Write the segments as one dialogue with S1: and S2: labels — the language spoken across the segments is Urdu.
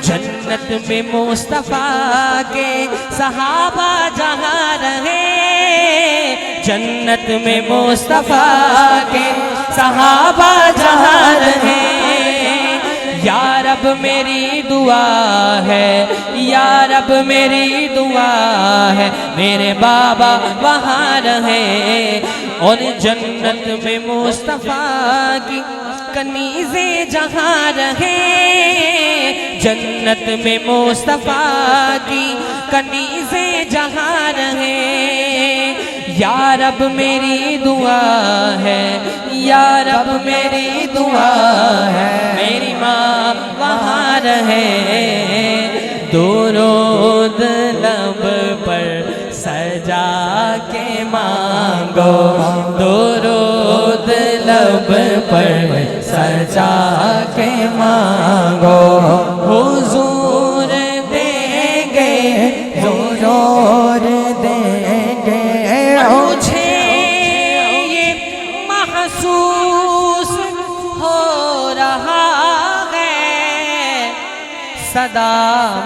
S1: جنت میں مصطفیٰ کے صحابہ جہاں رہے، جنت میں مصطفیٰ کے صحابہ جہاں رہے۔ یا رب میری دعا ہے، یا رب میری دعا ہے، میرے بابا وہاں رہے، اور جنت میں مصطفیٰ کی کنیزیں جہاں رہے، جنت میں مصطفیٰ کی کنیزیں جہاں رہے۔ یا رب میری دعا ہے، یا رب میری دعا ہے، میری ماں وہاں رہے، درود لب پر سجا کے مانگو، درود لب پر سجا کے مانگو، حضور دیں گے، حضور دیں گے۔ مجھے یہ محسوس ہو رہا ہے، صدا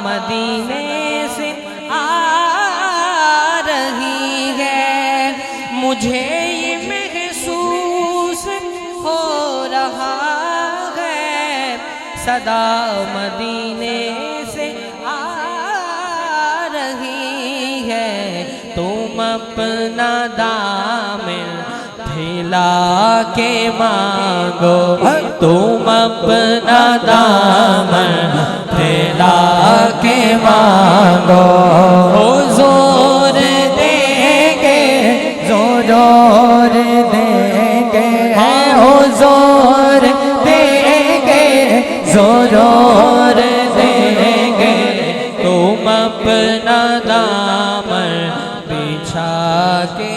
S1: مدینے سے آ رہی ہے، مجھے یہ محسوس ہو رہا ہے، صدا مدینے سے آ رہی ہے۔ تم اپنا دامن پھیلا کے مانگو، تم اپنا دامن پھیلا کے مانگو، حضور دیں گے، حضور دیں گے، حضور دیں گے، حضور دیں گے۔ تم اپنا دامن بچھا کے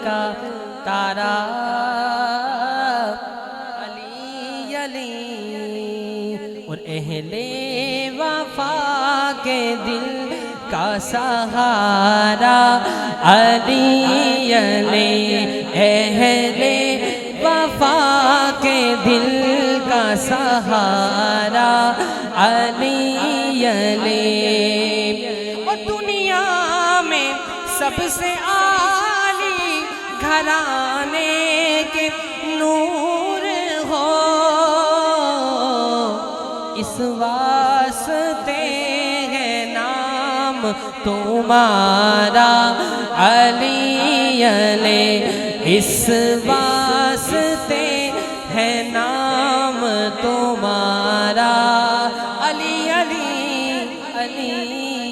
S1: کا تارا علی علی، اور اہل وفا کے دل کا سہارا علی علی، اہل وفا کے دل کا سہارا علی علی۔ اور دنیا میں سب سے گھرانے کے نور ہو، اس واسطے ہے نام تمہارا علی علی، اس واسطے ہے نام تمہارا علی علی علی۔